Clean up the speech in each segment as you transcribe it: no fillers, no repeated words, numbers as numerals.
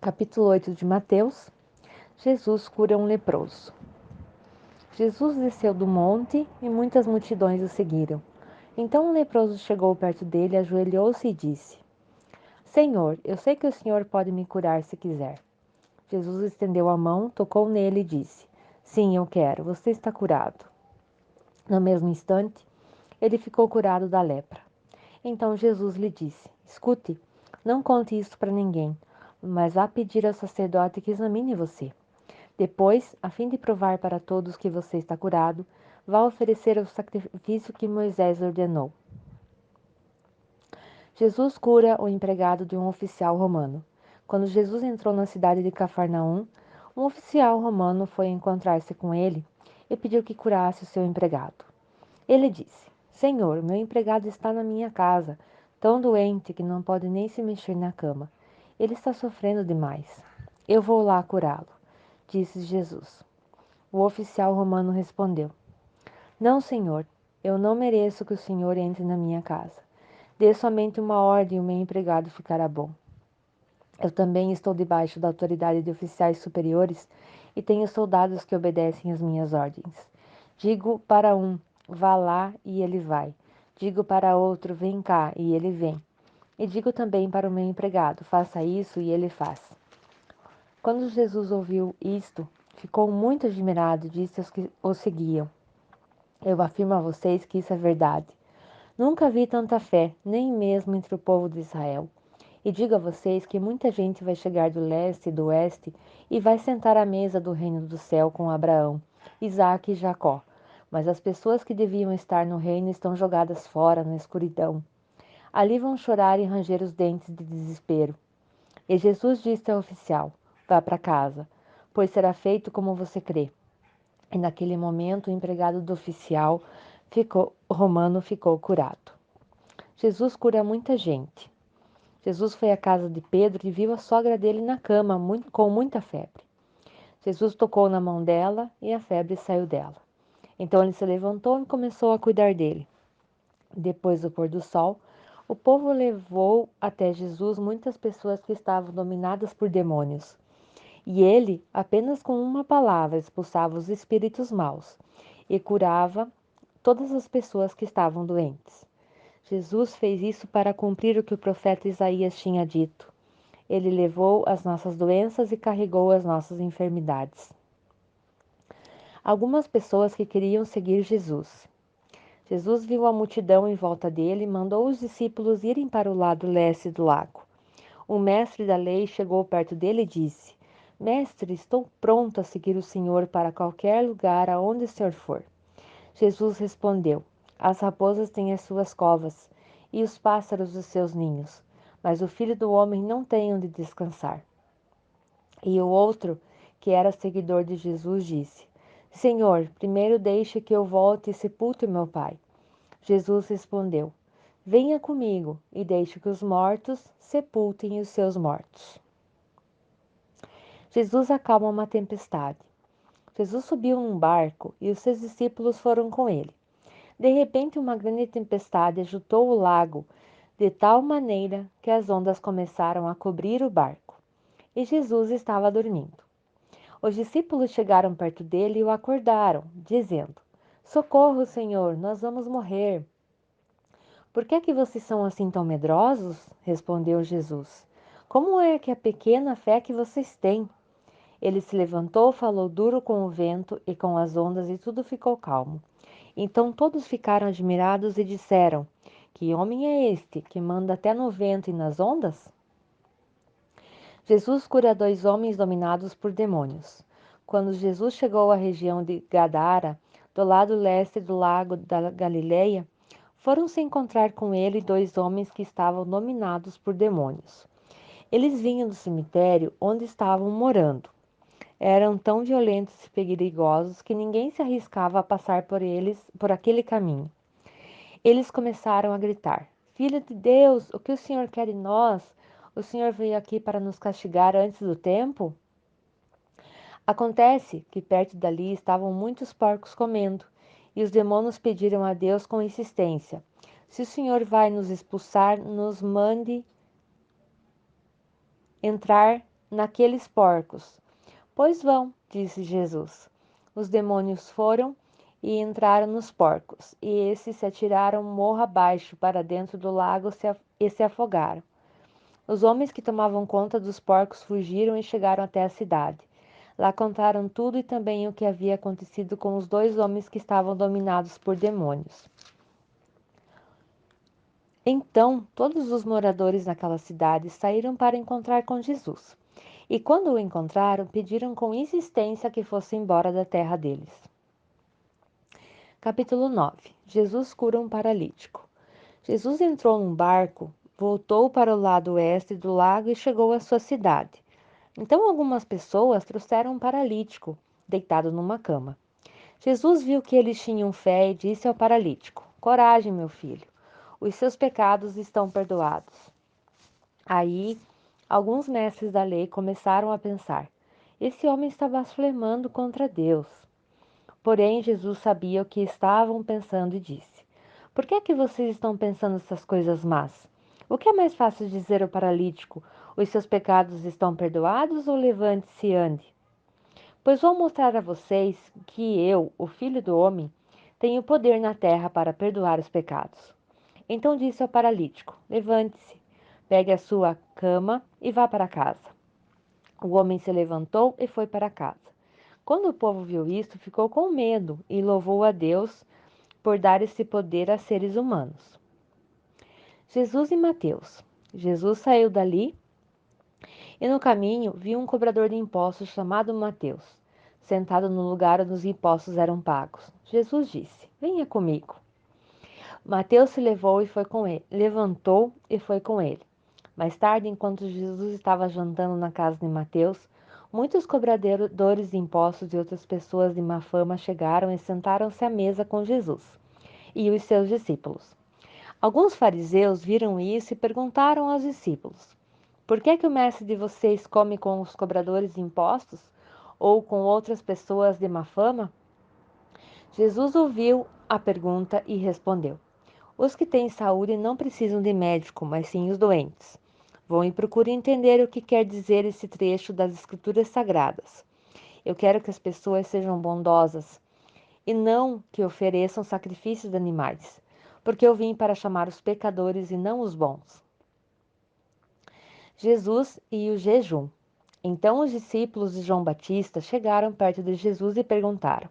Capítulo 8 de Mateus. Jesus cura um leproso. Jesus desceu do monte e muitas multidões o seguiram. Então um leproso chegou perto dele, ajoelhou-se e disse: Senhor, eu sei que o Senhor pode me curar se quiser. Jesus estendeu a mão, tocou nele e disse: Sim, eu quero, você está curado. No mesmo instante, ele ficou curado da lepra. Então Jesus lhe disse: Escute, não conte isso para ninguém, mas vá pedir ao sacerdote que examine você. Depois, a fim de provar para todos que você está curado, vá oferecer o sacrifício que Moisés ordenou. Jesus cura o empregado de um oficial romano. Quando Jesus entrou na cidade de Cafarnaum, um oficial romano foi encontrar-se com ele e pediu que curasse o seu empregado. Ele disse: Senhor, meu empregado está na minha casa, tão doente que não pode nem se mexer na cama. Ele está sofrendo demais. Eu vou lá curá-lo, disse Jesus. O oficial romano respondeu: Não, senhor, eu não mereço que o senhor entre na minha casa. Dê somente uma ordem e o meu empregado ficará bom. Eu também estou debaixo da autoridade de oficiais superiores e tenho soldados que obedecem às minhas ordens. Digo para um: vá lá, e ele vai. Digo para outro: vem cá, e ele vem. E digo também para o meu empregado: faça isso, e ele faz. Quando Jesus ouviu isto, ficou muito admirado e disse aos que o seguiam: Eu afirmo a vocês que isso é verdade. Nunca vi tanta fé, nem mesmo entre o povo de Israel. E digo a vocês que muita gente vai chegar do leste e do oeste e vai sentar à mesa do reino do céu com Abraão, Isaque e Jacó. Mas as pessoas que deviam estar no reino estão jogadas fora, na escuridão. Ali vão chorar e ranger os dentes de desespero. E Jesus disse ao oficial: Vá para casa, pois será feito como você crê. E naquele momento o empregado do oficial romano ficou curado. Jesus cura muita gente. Jesus foi à casa de Pedro e viu a sogra dele na cama, com muita febre. Jesus tocou na mão dela e a febre saiu dela. Então ele se levantou e começou a cuidar dele. Depois do pôr do sol, o povo levou até Jesus muitas pessoas que estavam dominadas por demônios. E ele, apenas com uma palavra, expulsava os espíritos maus e curava todas as pessoas que estavam doentes. Jesus fez isso para cumprir o que o profeta Isaías tinha dito. Ele levou as nossas doenças e carregou as nossas enfermidades. Algumas pessoas que queriam seguir Jesus. Jesus viu a multidão em volta dele e mandou os discípulos irem para o lado leste do lago. O mestre da lei chegou perto dele e disse: Mestre, estou pronto a seguir o Senhor para qualquer lugar aonde o Senhor for. Jesus respondeu: As raposas têm as suas covas e os pássaros os seus ninhos, mas o Filho do Homem não tem onde descansar. E o outro, que era seguidor de Jesus, disse: Senhor, primeiro deixe que eu volte e sepulte meu pai. Jesus respondeu: Venha comigo e deixe que os mortos sepultem os seus mortos. Jesus acalma uma tempestade. Jesus subiu num barco e os seus discípulos foram com ele. De repente, uma grande tempestade agitou o lago de tal maneira que as ondas começaram a cobrir o barco. E Jesus estava dormindo. Os discípulos chegaram perto dele e o acordaram, dizendo: Socorro, Senhor, nós vamos morrer. Por que é que vocês são assim tão medrosos? Respondeu Jesus. Como é que a pequena fé que vocês têm? Ele se levantou, falou duro com o vento e com as ondas e tudo ficou calmo. Então todos ficaram admirados e disseram: Que homem é este que manda até no vento e nas ondas? Jesus cura dois homens dominados por demônios. Quando Jesus chegou à região de Gadara, do lado leste do lago da Galileia, foram se encontrar com ele dois homens que estavam dominados por demônios. Eles vinham do cemitério onde estavam morando. Eram tão violentos e perigosos que ninguém se arriscava a passar por aquele caminho. Eles começaram a gritar: Filho de Deus, o que o Senhor quer de nós? O Senhor veio aqui para nos castigar antes do tempo? Acontece que perto dali estavam muitos porcos comendo, e os demônios pediram a Deus com insistência: Se o Senhor vai nos expulsar, nos mande entrar naqueles porcos. Pois vão, disse Jesus. Os demônios foram e entraram nos porcos, e esses se atiraram morro abaixo para dentro do lago e se afogaram. Os homens que tomavam conta dos porcos fugiram e chegaram até a cidade. Lá contaram tudo e também o que havia acontecido com os dois homens que estavam dominados por demônios. Então, todos os moradores naquela cidade saíram para encontrar com Jesus. E quando o encontraram, pediram com insistência que fosse embora da terra deles. Capítulo 9. Jesus cura um paralítico. Jesus entrou num barco, voltou para o lado oeste do lago e chegou à sua cidade. Então algumas pessoas trouxeram um paralítico, deitado numa cama. Jesus viu que eles tinham fé e disse ao paralítico: Coragem, meu filho, os seus pecados estão perdoados. Aí, alguns mestres da lei começaram a pensar: esse homem está blasfemando contra Deus. Porém, Jesus sabia o que estavam pensando e disse: Por que é que vocês estão pensando essas coisas más? O que é mais fácil dizer ao paralítico: Os seus pecados estão perdoados, ou levante-se e ande? Pois vou mostrar a vocês que eu, o Filho do Homem, tenho poder na terra para perdoar os pecados. Então disse ao paralítico: Levante-se, pegue a sua cama e vá para casa. O homem se levantou e foi para casa. Quando o povo viu isto, ficou com medo e louvou a Deus por dar esse poder a seres humanos. Jesus e Mateus. Jesus saiu dali e no caminho viu um cobrador de impostos chamado Mateus, sentado no lugar onde os impostos eram pagos. Jesus disse: Venha comigo. Mateus se levou e foi com ele, levantou e foi com ele. Mais tarde, enquanto Jesus estava jantando na casa de Mateus, muitos cobradores de impostos e outras pessoas de má fama chegaram e sentaram-se à mesa com Jesus e os seus discípulos. Alguns fariseus viram isso e perguntaram aos discípulos: Por que é que o mestre de vocês come com os cobradores de impostos ou com outras pessoas de má fama? Jesus ouviu a pergunta e respondeu: Os que têm saúde não precisam de médico, mas sim os doentes. Vão e procurem entender o que quer dizer esse trecho das Escrituras Sagradas. Eu quero que as pessoas sejam bondosas e não que ofereçam sacrifícios de animais, porque eu vim para chamar os pecadores e não os bons. Jesus e o jejum. Então os discípulos de João Batista chegaram perto de Jesus e perguntaram: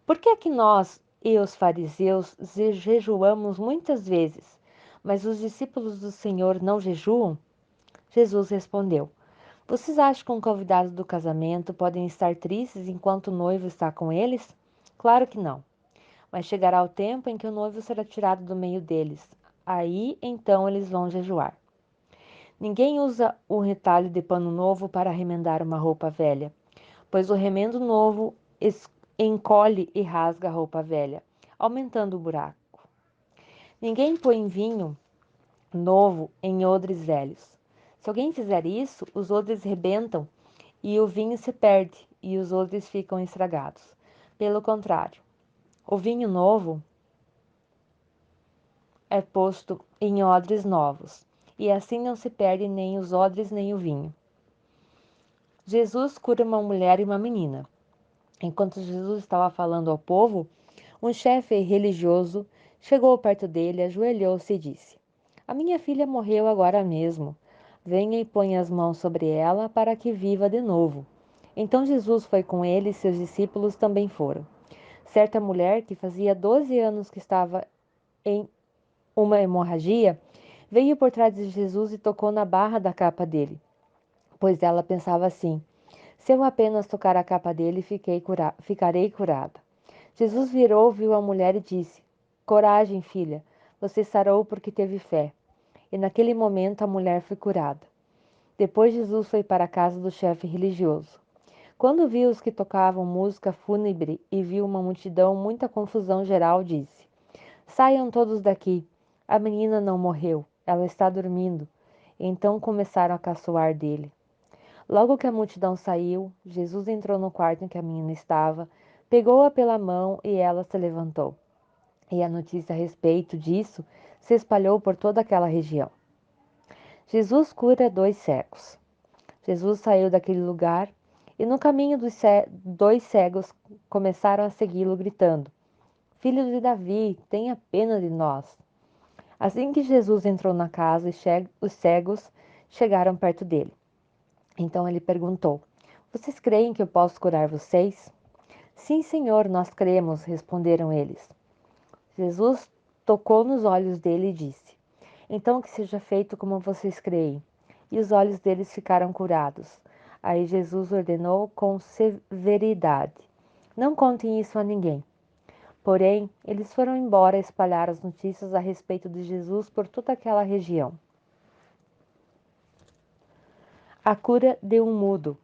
Por que é que nós e os fariseus jejuamos muitas vezes, mas os discípulos do Senhor não jejuam? Jesus respondeu: Vocês acham que um convidado do casamento podem estar tristes enquanto o noivo está com eles? Claro que não. Mas chegará o tempo em que o noivo será tirado do meio deles. Aí então eles vão jejuar. Ninguém usa o retalho de pano novo para remendar uma roupa velha, pois o remendo novo encolhe e rasga a roupa velha, aumentando o buraco. Ninguém põe vinho novo em odres velhos. Se alguém fizer isso, os odres rebentam e o vinho se perde e os odres ficam estragados. Pelo contrário, o vinho novo é posto em odres novos, e assim não se perde nem os odres nem o vinho. Jesus cura uma mulher e uma menina. Enquanto Jesus estava falando ao povo, um chefe religioso chegou perto dele, ajoelhou-se e disse: A minha filha morreu agora mesmo. Venha e ponha as mãos sobre ela para que viva de novo. Então Jesus foi com ele e seus discípulos também foram. Certa mulher, que fazia 12 anos que estava em uma hemorragia, veio por trás de Jesus e tocou na barra da capa dele, pois ela pensava assim: se eu apenas tocar a capa dele, ficarei curada. Jesus virou, viu a mulher e disse: Coragem, filha, você sarou porque teve fé. E naquele momento a mulher foi curada. Depois Jesus foi para a casa do chefe religioso. Quando viu os que tocavam música fúnebre e viu uma multidão, muita confusão geral, disse: Saiam todos daqui. A menina não morreu, ela está dormindo. Então começaram a caçoar dele. Logo que a multidão saiu, Jesus entrou no quarto em que a menina estava, pegou-a pela mão e ela se levantou. E a notícia a respeito disso se espalhou por toda aquela região. Jesus cura dois cegos. Jesus saiu daquele lugar e no caminho dois cegos começaram a segui-lo, gritando: Filho de Davi, tenha pena de nós. Assim que Jesus entrou na casa, os cegos chegaram perto dele. Então ele perguntou: Vocês creem que eu posso curar vocês? Sim, Senhor, nós cremos, responderam eles. Jesus tocou nos olhos dele e disse: Então que seja feito como vocês creem. E os olhos deles ficaram curados. Aí Jesus ordenou com severidade: Não contem isso a ninguém. Porém, eles foram embora espalhar as notícias a respeito de Jesus por toda aquela região. A cura de um mudo.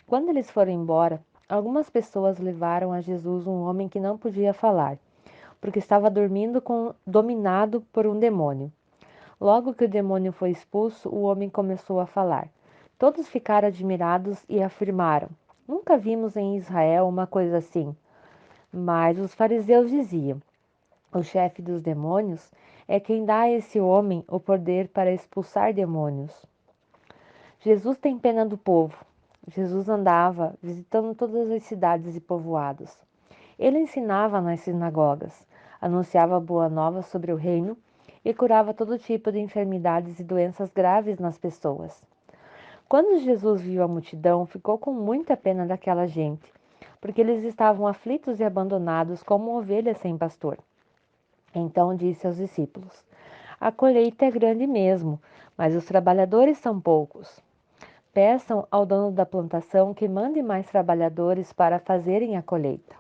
Quando eles foram embora, algumas pessoas levaram a Jesus um homem que não podia falar, porque estava dormindo dominado por um demônio. Logo que o demônio foi expulso, o homem começou a falar. Todos ficaram admirados e afirmaram: Nunca vimos em Israel uma coisa assim. Mas os fariseus diziam: O chefe dos demônios é quem dá a esse homem o poder para expulsar demônios. Jesus tem pena do povo. Jesus andava visitando todas as cidades e povoados. Ele ensinava nas sinagogas, anunciava a boa nova sobre o reino e curava todo tipo de enfermidades e doenças graves nas pessoas. Quando Jesus viu a multidão, ficou com muita pena daquela gente, porque eles estavam aflitos e abandonados como ovelhas sem pastor. Então disse aos discípulos: A colheita é grande mesmo, mas os trabalhadores são poucos. Peçam ao dono da plantação que mande mais trabalhadores para fazerem a colheita.